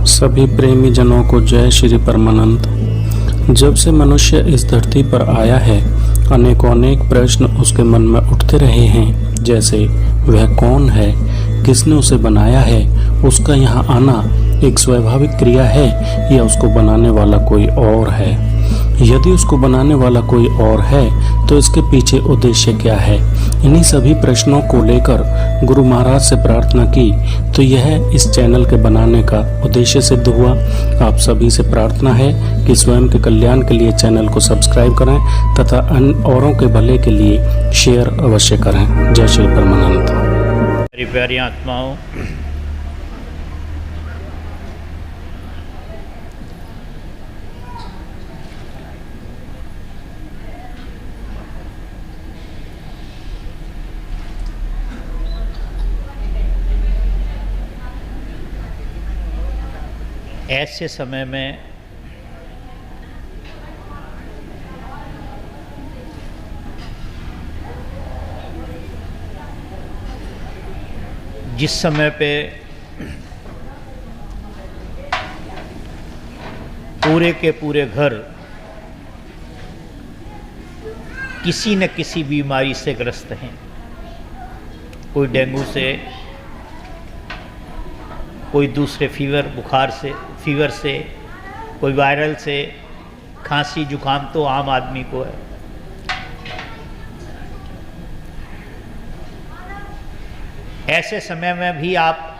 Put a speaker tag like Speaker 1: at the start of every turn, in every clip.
Speaker 1: सभी प्रेमी जनों को जय श्री परमानंद। जब से मनुष्य इस धरती पर आया है, अनेक प्रश्न उसके मन में उठते रहे हैं, जैसे वह कौन है, किसने उसे बनाया है, उसका यहाँ आना एक स्वाभाविक क्रिया है या उसको बनाने वाला कोई और है। यदि उसको बनाने वाला कोई और है तो इसके पीछे उद्देश्य क्या है। इन्हीं सभी प्रश्नों को लेकर गुरु महाराज से प्रार्थना की तो यह इस चैनल के बनाने का उद्देश्य सिद्ध हुआ। आप सभी से प्रार्थना है कि स्वयं के कल्याण के लिए चैनल को सब्सक्राइब करें तथा अन्य औरों के भले के लिए शेयर अवश्य करें। जय श्री परमानंद।
Speaker 2: मेरी प्यारी आत्माओं, ऐसे समय में जिस समय पे पूरे के पूरे घर किसी न किसी बीमारी से ग्रस्त हैं, कोई डेंगू से, कोई दूसरे फीवर से, कोई वायरल से, खांसी जुकाम तो आम आदमी को है। ऐसे समय में भी आप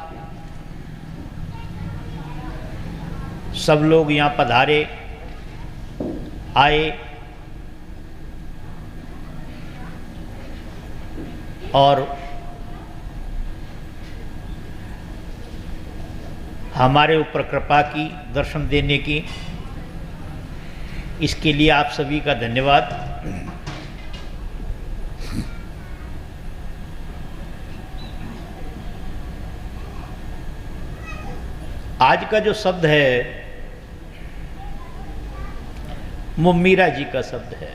Speaker 2: सब लोग यहाँ पधारे, आए और हमारे ऊपर कृपा की, दर्शन देने की, इसके लिए आप सभी का धन्यवाद। आज का जो शब्द है वो मीरा जी का शब्द है।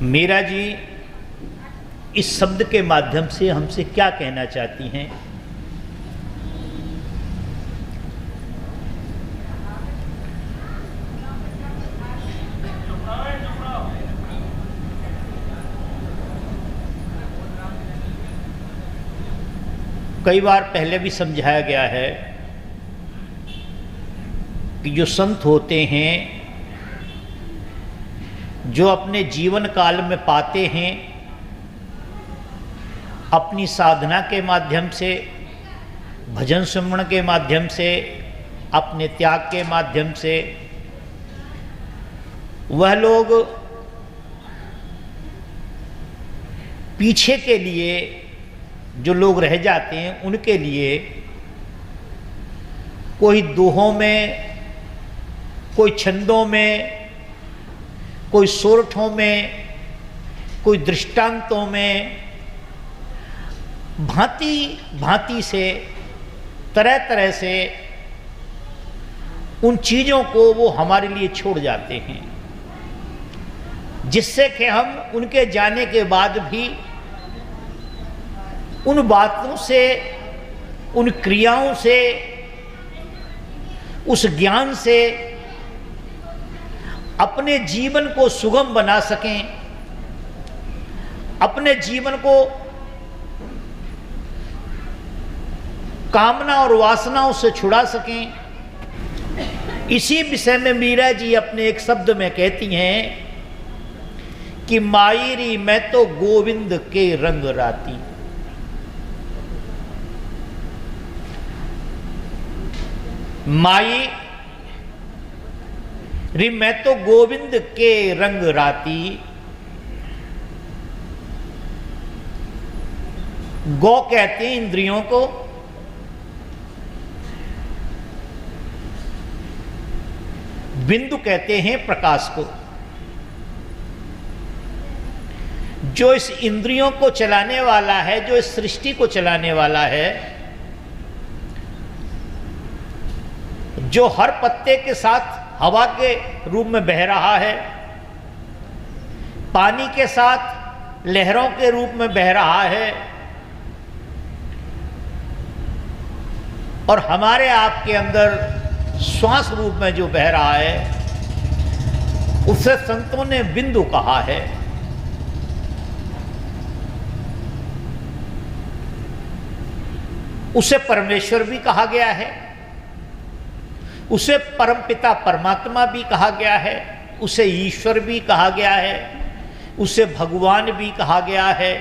Speaker 2: मीरा जी इस शब्द के माध्यम से हमसे क्या कहना चाहती हैं। कई बार पहले भी समझाया गया है कि जो संत होते हैं, जो अपने जीवन काल में पाते हैं, अपनी साधना के माध्यम से, भजन सुमरण के माध्यम से, अपने त्याग के माध्यम से, वह लोग पीछे के लिए जो लोग रह जाते हैं उनके लिए कोई दोहों में, कोई छंदों में, कोई सोरठों में, कोई दृष्टांतों में, भांति भांति से, तरह तरह से उन चीज़ों को वो हमारे लिए छोड़ जाते हैं, जिससे कि हम उनके जाने के बाद भी उन बातों से, उन क्रियाओं से, उस ज्ञान से अपने जीवन को सुगम बना सकें, अपने जीवन को कामना और वासनाओं से छुड़ा सकें। इसी विषय में मीरा जी अपने एक शब्द में कहती हैं कि मायरी मैं तो गोविंद के रंग राती। माई री मैं तो गोविंद के रंग राती। गौ कहते हैं इंद्रियों को, बिंदु कहते हैं प्रकाश को। जो इस इंद्रियों को चलाने वाला है, जो इस सृष्टि को चलाने वाला है, जो हर पत्ते के साथ हवा के रूप में बह रहा है, पानी के साथ लहरों के रूप में बह रहा है, और हमारे आपके अंदर श्वास रूप में जो बह रहा है उसे संतों ने बिंदु कहा है। उसे परमेश्वर भी कहा गया है, उसे परमपिता परमात्मा भी कहा गया है, उसे ईश्वर भी कहा गया है, उसे भगवान भी कहा गया है,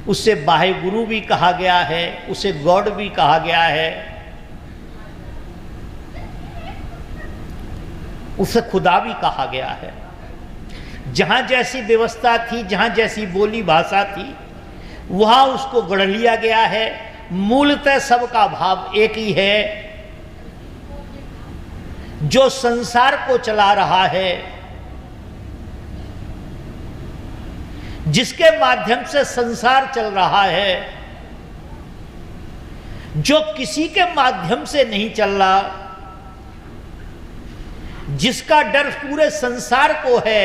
Speaker 2: उसे बाह्य गुरु भी कहा गया है, उसे गॉड भी कहा गया है, उसे खुदा भी कहा गया है। जहां जैसी व्यवस्था थी, जहां जैसी बोली भाषा थी, वहां उसको गढ़ लिया गया है। मूलतः सबका भाव एक ही है, जो संसार को चला रहा है, जिसके माध्यम से संसार चल रहा है, जो किसी के माध्यम से नहीं चल रहा, जिसका डर पूरे संसार को है,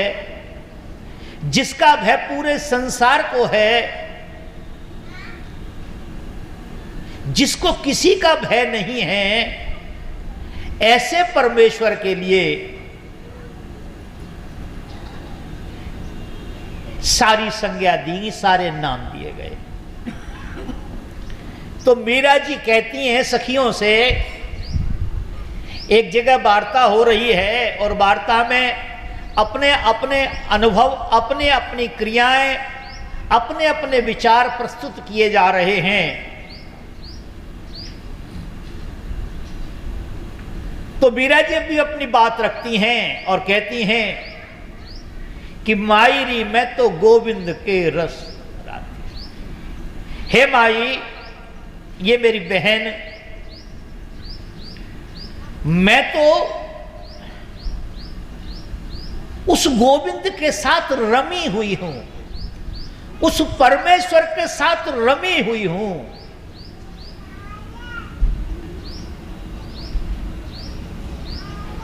Speaker 2: जिसका भय पूरे संसार को है, जिसको किसी का भय नहीं है, ऐसे परमेश्वर के लिए सारी संज्ञा दी, सारे नाम दिए गए। तो मीरा जी कहती हैं सखियों से, एक जगह वार्ता हो रही है और वार्ता में अपने अपने अनुभव, अपने अपनी क्रियाएं, अपने अपने विचार प्रस्तुत किए जा रहे हैं। तो मीरा जी भी अपनी बात रखती हैं और कहती हैं कि मायरी मैं तो गोविंद के रस राती। हे माई, ये मेरी बहन, मैं तो उस गोविंद के साथ रमी हुई हूं, उस परमेश्वर के साथ रमी हुई हूं।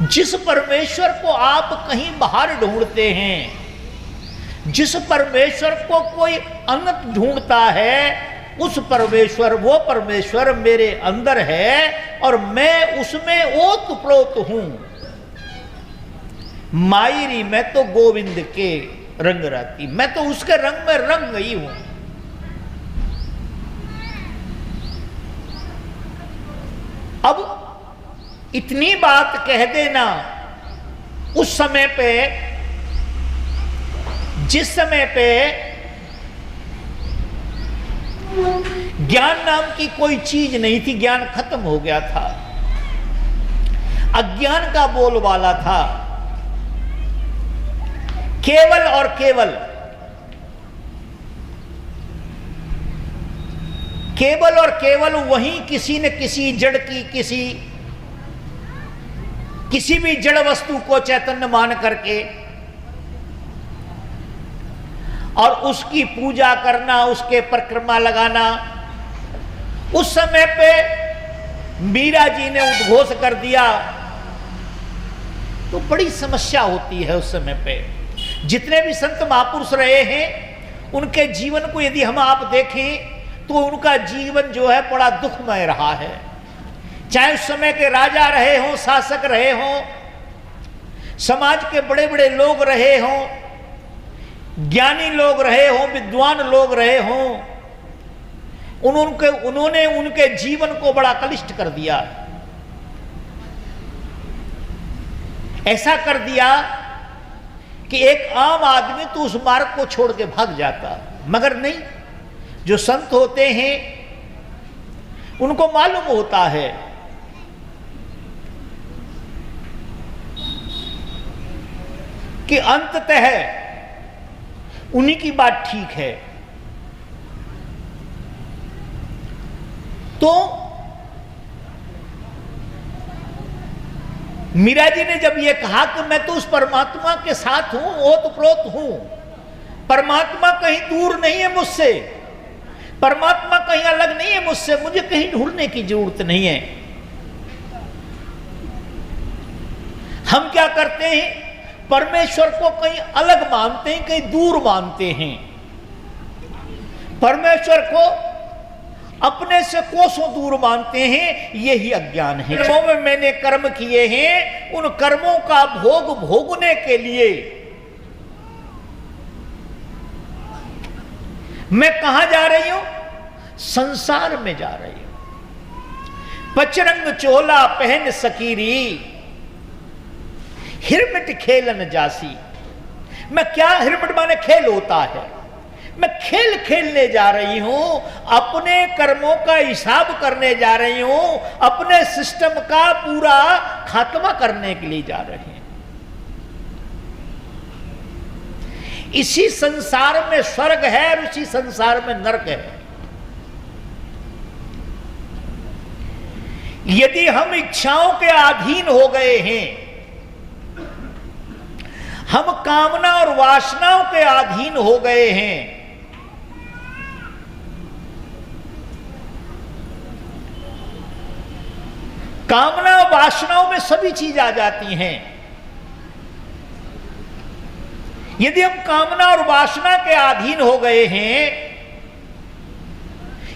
Speaker 2: जिस परमेश्वर को आप कहीं बाहर ढूंढते हैं, जिस परमेश्वर को कोई अनंत ढूंढता है, उस परमेश्वर, वो परमेश्वर मेरे अंदर है और मैं उसमें ओतप्रोत हूं। मायरी मैं तो गोविंद के रंग राती, मैं तो उसके रंग में रंग गई हूं। अब इतनी बात कह देना उस समय पे, जिस समय पे ज्ञान नाम की कोई चीज नहीं थी, ज्ञान खत्म हो गया था, अज्ञान का बोलबाला था। केवल और केवल, केवल और केवल वहीं किसी न किसी जड़ की, किसी भी जड़ वस्तु को चैतन्य मान करके और उसकी पूजा करना, उसके परिक्रमा लगाना। उस समय पे मीरा जी ने उद्घोष कर दिया तो बड़ी समस्या होती है। उस समय पे जितने भी संत महापुरुष रहे हैं, उनके जीवन को यदि हम आप देखें तो उनका जीवन जो है बड़ा दुखमय रहा है। चाहे उस समय के राजा रहे हों, शासक रहे हों, समाज के बड़े बड़े लोग रहे हों, ज्ञानी लोग रहे हों, विद्वान लोग रहे हों, उन्होंने उनके जीवन को बड़ा कलिष्ट कर दिया। ऐसा कर दिया कि एक आम आदमी तो उस मार्ग को छोड़ के भाग जाता, मगर नहीं, जो संत होते हैं उनको मालूम होता है कि अंततः उन्हीं की बात ठीक है। तो मीरा जी ने जब यह कहा कि मैं तो उस परमात्मा के साथ हूं, ओतप्रोत हूं, परमात्मा कहीं दूर नहीं है मुझसे, परमात्मा कहीं अलग नहीं है मुझसे, मुझे कहीं ढूंढने की जरूरत नहीं है। हम क्या करते हैं, परमेश्वर को कहीं अलग मानते हैं, कहीं दूर मानते हैं। परमेश्वर को अपने से कोसों दूर मानते हैं, यही अज्ञान है। कर्मों में मैंने कर्म किए हैं, उन कर्मों का भोग भोगने के लिए मैं कहां जा रही हूं? संसार में जा रही हूं। पचरंग चोला पहन सकीरी, हिरमिट खेलन जासी। मैं क्या, हिरमिट माने खेल होता है, मैं खेल खेलने जा रही हूं, अपने कर्मों का हिसाब करने जा रही हूं, अपने सिस्टम का पूरा खात्मा करने के लिए जा रही हूं। इसी संसार में स्वर्ग है और इसी संसार में नरक है। यदि हम इच्छाओं के अधीन हो गए हैं, हम कामना और वासनाओं के अधीन हो गए हैं, कामना और वासनाओं में सभी चीज आ जाती हैं। यदि हम कामना और वासना के अधीन हो गए हैं,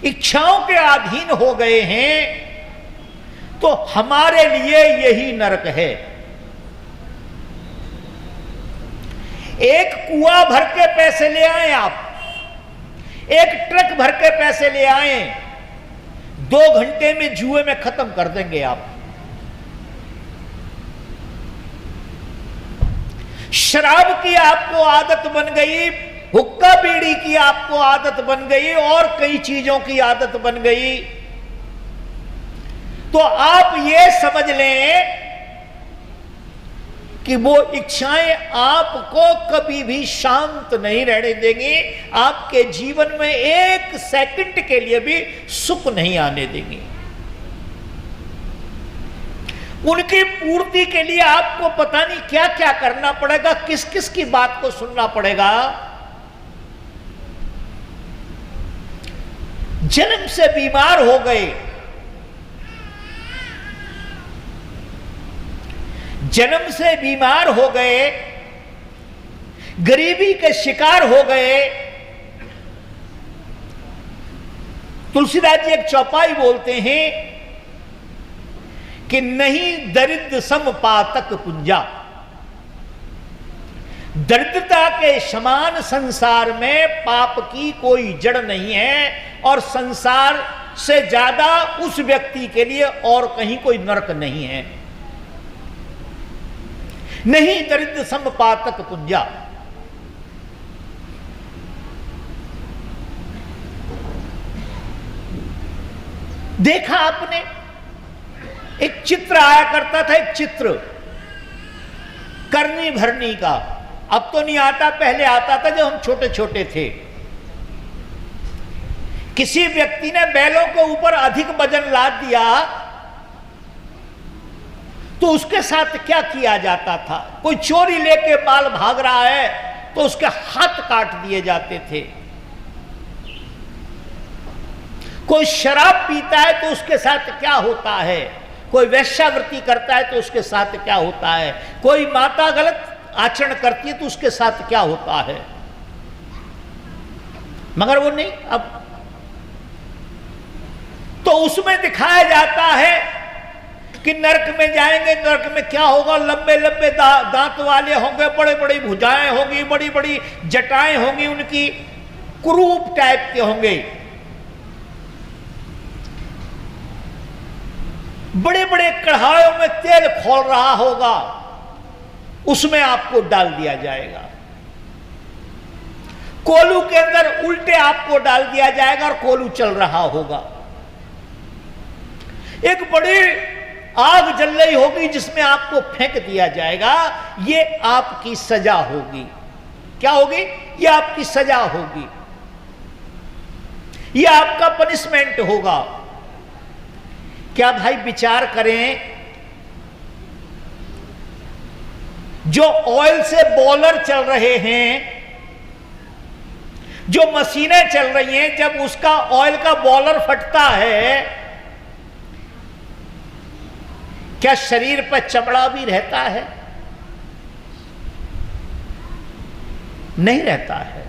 Speaker 2: इच्छाओं के अधीन हो गए हैं, तो हमारे लिए यही नरक है। एक कुआं भर के पैसे ले आए आप, एक ट्रक भर के पैसे ले आए, 2 घंटे में जुए में खत्म कर देंगे आप। शराब की आपको आदत बन गई, हुक्का बीड़ी की आपको आदत बन गई, और कई चीजों की आदत बन गई, तो आप ये समझ लें कि वो इच्छाएं आपको कभी भी शांत नहीं रहने देंगी, आपके जीवन में 1 सेकंड के लिए भी सुख नहीं आने देंगी। उनकी पूर्ति के लिए आपको पता नहीं क्या क्या करना पड़ेगा, किस किस की बात को सुनना पड़ेगा। जन्म से बीमार हो गए, जन्म से बीमार हो गए, गरीबी के शिकार हो गए। तुलसीदास जी एक चौपाई बोलते हैं कि नहीं दरिद्र सम पातक पुंजा, दरिद्रता के समान संसार में पाप की कोई जड़ नहीं है, और संसार से ज्यादा उस व्यक्ति के लिए और कहीं कोई नरक नहीं है। नहीं दरिद्र सम पातक पुंजा। देखा आपने, एक चित्र आया करता था, एक चित्र करनी भरनी का, अब तो नहीं आता, पहले आता था जब हम छोटे छोटे थे। किसी व्यक्ति ने बैलों के ऊपर अधिक वजन लाद दिया तो उसके साथ क्या किया जाता था? कोई चोरी लेके माल भाग रहा है तो उसके हाथ काट दिए जाते थे। कोई शराब पीता है तो उसके साथ क्या होता है, कोई वेश्यावृत्ति करता है तो उसके साथ क्या होता है, कोई माता गलत आचरण करती है तो उसके साथ क्या होता है। मगर वो नहीं, अब तो उसमें दिखाया जाता है कि नरक में जाएंगे, नरक में क्या होगा, लंबे लंबे दांत वाले होंगे, बड़े बड़ी भुजाएं होंगी, बड़ी बड़ी जटाएं होंगी, उनकी कुरूप टाइप के होंगे, बड़े बड़े कढ़ाइयों में तेल खौल रहा होगा, उसमें आपको डाल दिया जाएगा। कोलू के अंदर उल्टे आपको डाल दिया जाएगा और कोलू चल रहा होगा। एक बड़ी आग जल रही होगी जिसमें आपको फेंक दिया जाएगा। ये आपकी सजा होगी। क्या होगी? ये आपकी सजा होगी, ये आपका पनिशमेंट होगा। क्या भाई विचार करें, जो ऑयल से बॉयलर चल रहे हैं, जो मशीनें चल रही हैं, जब उसका ऑयल का बॉयलर फटता है, क्या शरीर पर चमड़ा भी रहता है? नहीं रहता है।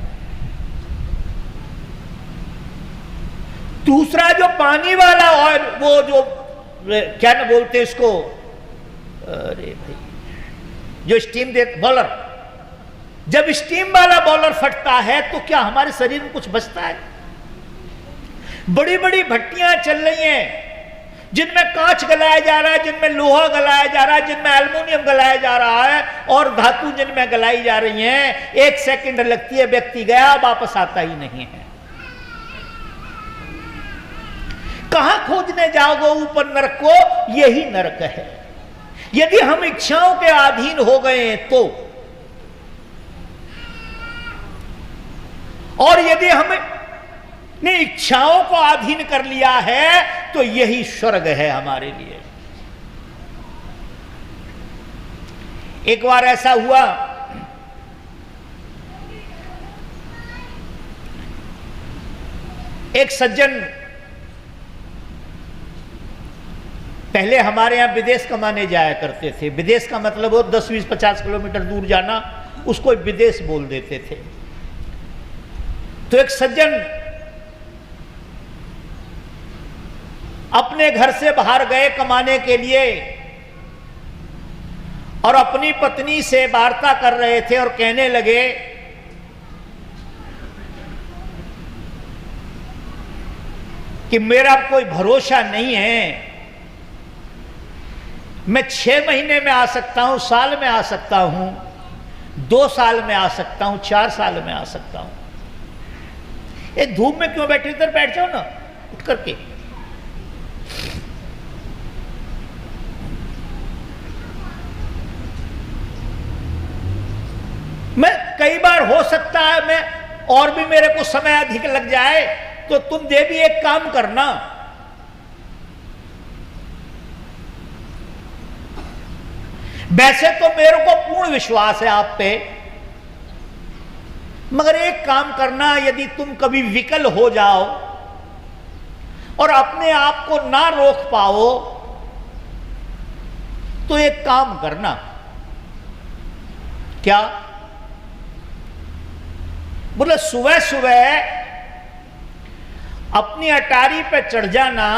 Speaker 2: दूसरा जो पानी वाला ऑयल, वो जो क्या ना बोलते इसको, अरे भाई जो स्टीम दे बॉयलर, जब स्टीम वाला बॉयलर फटता है तो क्या हमारे शरीर में कुछ बचता है? बड़ी बड़ी भट्टियां चल रही हैं जिनमें कांच गलाया जा रहा है, जिनमें लोहा गलाया जा रहा है, जिनमें एल्युमिनियम गलाया जा रहा है, और धातु जिनमें गलाई जा रही हैं। 1 सेकंड लगती है, व्यक्ति गया वापस आता ही नहीं है। कहां खोजने जाओगे ऊपर नरक को? यही नरक है। यदि हम इच्छाओं के अधीन हो गए तो, और यदि हमने इच्छाओं को अधीन कर लिया है तो यही स्वर्ग है हमारे लिए। एक बार ऐसा हुआ, एक सज्जन पहले हमारे यहां विदेश कमाने जाया करते थे। विदेश का मतलब हो 10, 20, 50 किलोमीटर दूर जाना, उसको विदेश बोल देते थे। तो एक सज्जन अपने घर से बाहर गए कमाने के लिए और अपनी पत्नी से वार्ता कर रहे थे और कहने लगे कि मेरा कोई भरोसा नहीं है, मैं 6 महीने में आ सकता हूं, साल में आ सकता हूं, 2 साल में आ सकता हूं, 4 साल में आ सकता हूं। ये धूप में क्यों बैठे, इधर बैठ जाओ ना उठ करके। मैं कई बार हो सकता है मैं और भी मेरे को समय अधिक लग जाए, तो तुम देवी एक काम करना, वैसे तो मेरे को पूर्ण विश्वास है आप पे, मगर एक काम करना, यदि तुम कभी विकल हो जाओ और अपने आप को ना रोक पाओ तो एक काम करना। क्या? बोले सुबह सुबह अपनी अटारी पे चढ़ जाना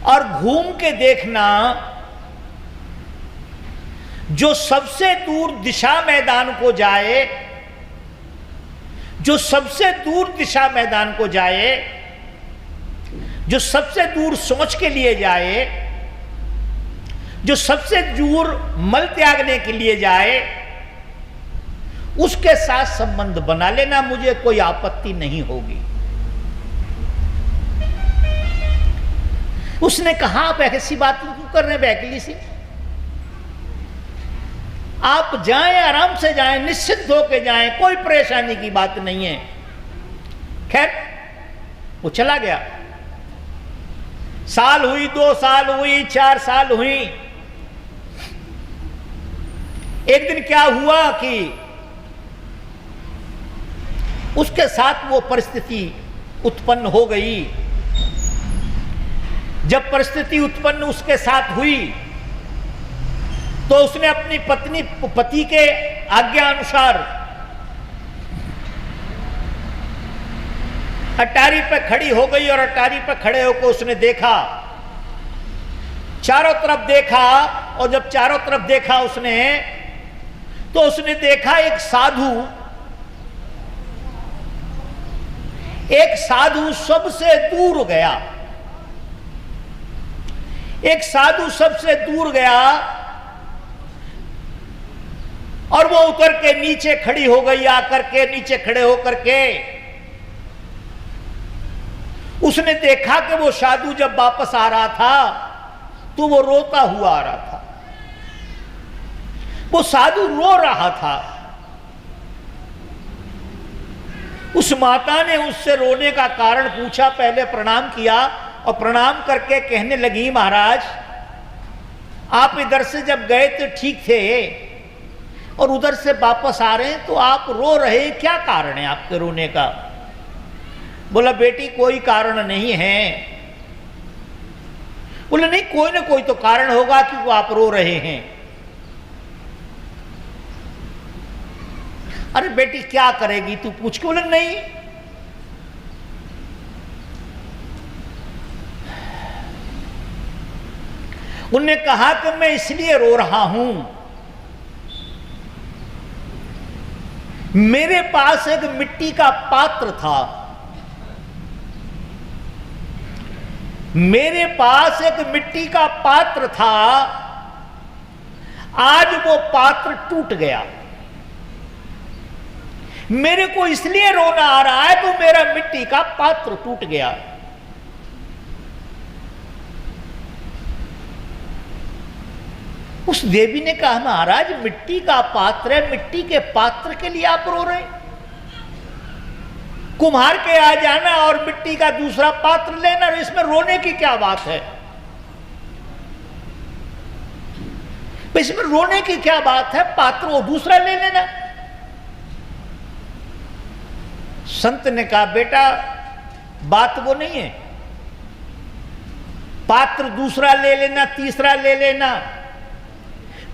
Speaker 2: और घूम के देखना, जो सबसे दूर दिशा मैदान को जाए, जो सबसे दूर दिशा मैदान को जाए, जो सबसे दूर सोच के लिए जाए, जो सबसे दूर मल त्यागने के लिए जाए, उसके साथ संबंध बना लेना, मुझे कोई आपत्ति नहीं होगी। उसने कहा आप ऐसी बात क्यों कर रहे हैं वैकली से? आप जाएं, आराम से जाएं, निश्चिंत होके जाएं, कोई परेशानी की बात नहीं है। खैर वो चला गया। साल हुई, 2 साल हुई, 4 साल हुई। एक दिन क्या हुआ कि उसके साथ वो परिस्थिति उत्पन्न हो गई। जब परिस्थिति उत्पन्न उसके साथ हुई तो उसने अपनी पति के आज्ञा अनुसार अटारी पे खड़ी हो गई और अटारी पे खड़े होकर उसने देखा, चारों तरफ देखा, और जब चारों तरफ देखा उसने, तो उसने देखा एक साधु सबसे दूर गया। एक साधु सबसे दूर गया और वो उतर के नीचे खड़ी हो गई। आकर के नीचे खड़े होकर के उसने देखा कि वो साधु जब वापस आ रहा था तो वो रोता हुआ आ रहा था। वो साधु रो रहा था। उस माता ने उससे रोने का कारण पूछा, पहले प्रणाम किया और प्रणाम करके कहने लगी, महाराज आप इधर से जब गए तो ठीक थे और उधर से वापस आ रहे हैं तो आप रो रहे हैं, क्या कारण है आपके रोने का? बोला बेटी कोई कारण नहीं है। बोले नहीं, कोई ना कोई तो कारण होगा कि वो आप रो रहे हैं। अरे बेटी क्या करेगी तू पूछ के? बोले नहीं, उनने कहा कि मैं इसलिए रो रहा हूं, मेरे पास एक मिट्टी का पात्र था, मेरे पास एक मिट्टी का पात्र था, आज वो पात्र टूट गया। मेरे को इसलिए रोना आ रहा है कि मेरा मिट्टी का पात्र टूट गया। उस देवी ने कहा महाराज मिट्टी का पात्र है, मिट्टी के पात्र के लिए आप रो रहे हैं? कुम्हार के आ जाना और मिट्टी का दूसरा पात्र लेना, इसमें रोने की क्या बात है? इसमें रोने की क्या बात है? पात्र वो दूसरा ले लेना। संत ने कहा बेटा बात वो नहीं है, पात्र दूसरा ले लेना, तीसरा ले लेना,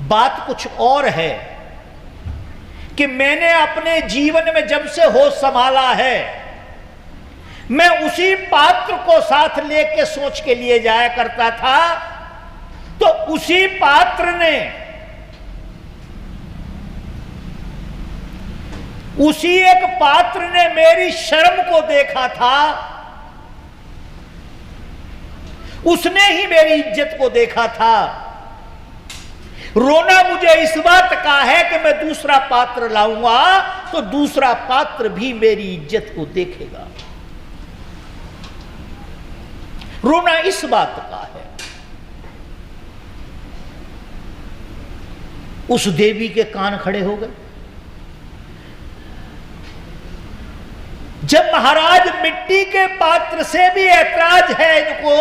Speaker 2: बात कुछ और है कि मैंने अपने जीवन में जब से होश संभाला है, मैं उसी पात्र को साथ लेके सोच के लिए जाया करता था, तो उसी पात्र ने, उसी एक पात्र ने मेरी शर्म को देखा था, उसने ही मेरी इज्जत को देखा था। रोना मुझे इस बात का है कि मैं दूसरा पात्र लाऊंगा तो दूसरा पात्र भी मेरी इज्जत को देखेगा। रोना इस बात का है। उस देवी के कान खड़े हो गए। जब महाराज मिट्टी के पात्र से भी ऐतराज है इनको,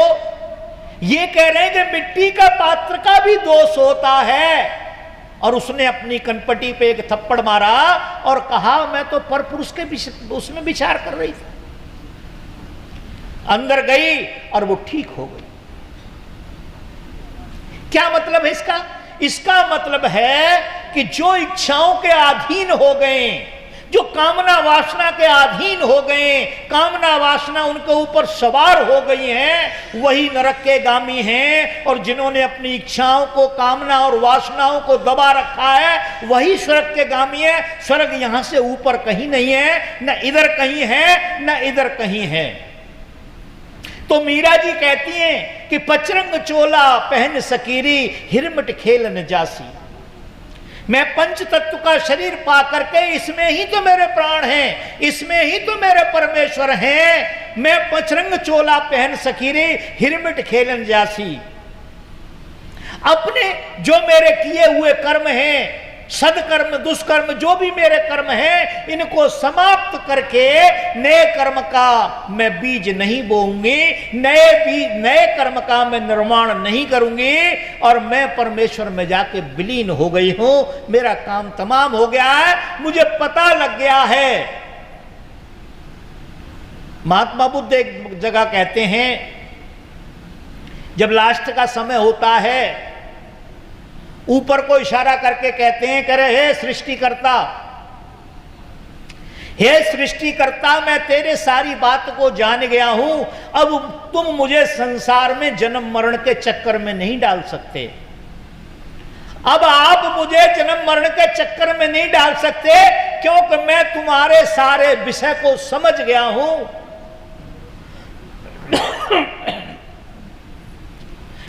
Speaker 2: ये कह रहे हैं कि मिट्टी का पात्र का भी दोष होता है, और उसने अपनी कनपटी पे एक थप्पड़ मारा और कहा मैं तो परपुरुष के उसमें विचार कर रही थी। अंदर गई और वो ठीक हो गई। क्या मतलब है इसका? इसका मतलब है कि जो इच्छाओं के अधीन हो गए, जो कामना वासना के अधीन हो गए, कामना वासना उनके ऊपर सवार हो गई हैं, वही नरक के गामी हैं। और जिन्होंने अपनी इच्छाओं को, कामना और वासनाओं को दबा रखा है, वही स्वर्ग के गामी है। स्वर्ग यहां से ऊपर कहीं नहीं है, न इधर कहीं है, न इधर कहीं है। तो मीरा जी कहती हैं कि पचरंग चोला पहन सकीरी, हिरमट खेलन जासी। मैं पंच तत्व का शरीर पा करके इसमें ही तो मेरे प्राण हैं, इसमें ही तो मेरे परमेश्वर हैं। मैं पचरंग चोला पहन सकीरे, हिरमिट खेलन जासी। अपने जो मेरे किए हुए कर्म हैं, सदकर्म दुष्कर्म जो भी मेरे कर्म हैं, इनको समाप्त करके नए कर्म का मैं बीज नहीं बोऊंगी, नए कर्म का मैं निर्माण नहीं करूंगी, और मैं परमेश्वर में जाके विलीन हो गई हूं। मेरा काम तमाम हो गया है, मुझे पता लग गया है। महात्मा बुद्ध एक जगह कहते हैं, जब लास्ट का समय होता है, ऊपर को इशारा करके कहते हैं, करे हे सृष्टिकर्ता, हे सृष्टिकर्ता, मैं तेरे सारी बात को जान गया हूं, अब तुम मुझे संसार में जन्म मरण के चक्कर में नहीं डाल सकते। अब आप मुझे जन्म मरण के चक्कर में नहीं डाल सकते, क्योंकि मैं तुम्हारे सारे विषय को समझ गया हूं।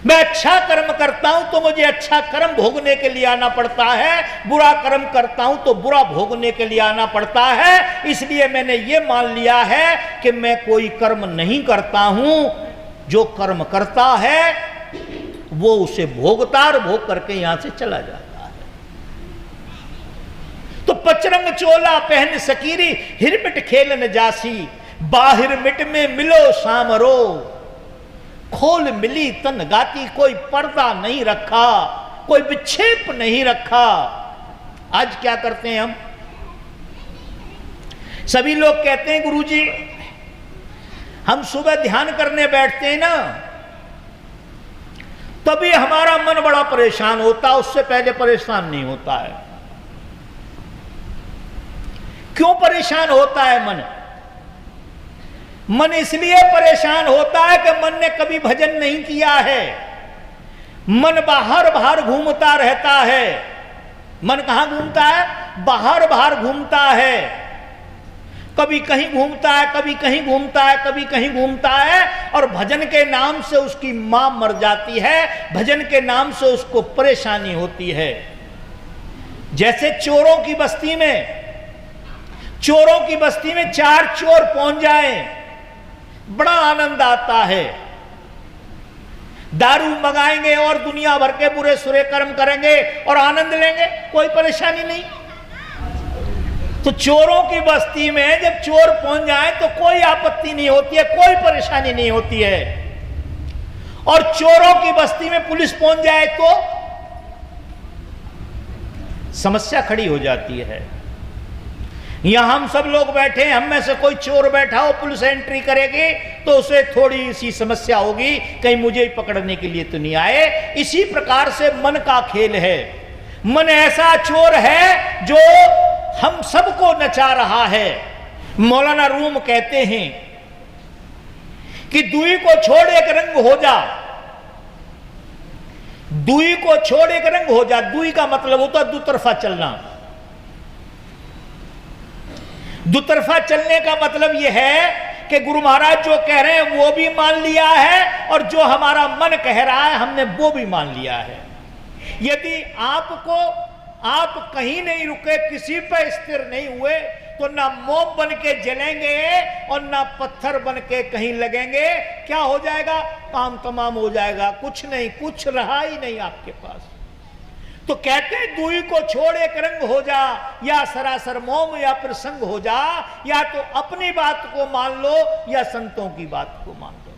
Speaker 2: मैं अच्छा कर्म करता हूं तो मुझे अच्छा कर्म भोगने के लिए आना पड़ता है, बुरा कर्म करता हूं तो बुरा भोगने के लिए आना पड़ता है। इसलिए मैंने ये मान लिया है कि मैं कोई कर्म नहीं करता हूं, जो कर्म करता है वो उसे भोगता और भोग करके यहां से चला जाता है। तो पचरंग चोला पहन सकीरी, हिरमिट खेलन जासी। बाहिर मिट में मिलो सामरो, खोल मिली तन गाती। कोई पर्दा नहीं रखा, कोई विक्षेप नहीं रखा। आज क्या करते हैं हम? सभी लोग कहते हैं गुरुजी, हम सुबह ध्यान करने बैठते हैं ना, तभी हमारा मन बड़ा परेशान होता है, उससे पहले परेशान नहीं होता है। क्यों परेशान होता है मन? मन इसलिए परेशान होता है कि मन ने कभी भजन नहीं किया है, मन बाहर बाहर घूमता रहता है। मन कहां घूमता है? बाहर बाहर घूमता है। कभी कहीं घूमता है, कभी कहीं घूमता है, कभी कहीं घूमता है, और भजन के नाम से उसकी मां मर जाती है, भजन के नाम से उसको परेशानी होती है। जैसे चोरों की बस्ती में, चोरों की बस्ती में 4 चोर पहुंच जाएं, बड़ा आनंद आता है। दारू मंगाएंगे और दुनिया भर के बुरे सुरे कर्म करेंगे और आनंद लेंगे, कोई परेशानी नहीं। तो चोरों की बस्ती में जब चोर पहुंच जाए तो कोई आपत्ति नहीं होती है, कोई परेशानी नहीं होती है। और चोरों की बस्ती में पुलिस पहुंच जाए तो समस्या खड़ी हो जाती है। यहां हम सब लोग बैठे, हम में से कोई चोर बैठा हो, पुलिस एंट्री करेगी तो उसे थोड़ी सी समस्या होगी, कहीं मुझे ही पकड़ने के लिए तो नहीं आए। इसी प्रकार से मन का खेल है। मन ऐसा चोर है जो हम सबको नचा रहा है। मौलाना रूम कहते हैं कि दुई को छोड़ एक रंग हो जा, दुई को छोड़ एक रंग हो जा। दुई का मतलब होता है दुतरफा चलना। दुतरफा चलने का मतलब यह है कि गुरु महाराज जो कह रहे हैं वो भी मान लिया है, और जो हमारा मन कह रहा है हमने वो भी मान लिया है। यदि आप कहीं नहीं रुके, किसी पर स्थिर नहीं हुए, तो ना मोम बन के जलेंगे और ना पत्थर बन के कहीं लगेंगे। क्या हो जाएगा? काम तमाम हो जाएगा, कुछ नहीं, कुछ रहा ही नहीं आपके पास। तो कहते हैं दुई को छोड़ एक रंग हो जा, या सरासर मोम या प्रसंग हो जा, या तो अपनी बात को मान लो या संतों की बात को मान लो।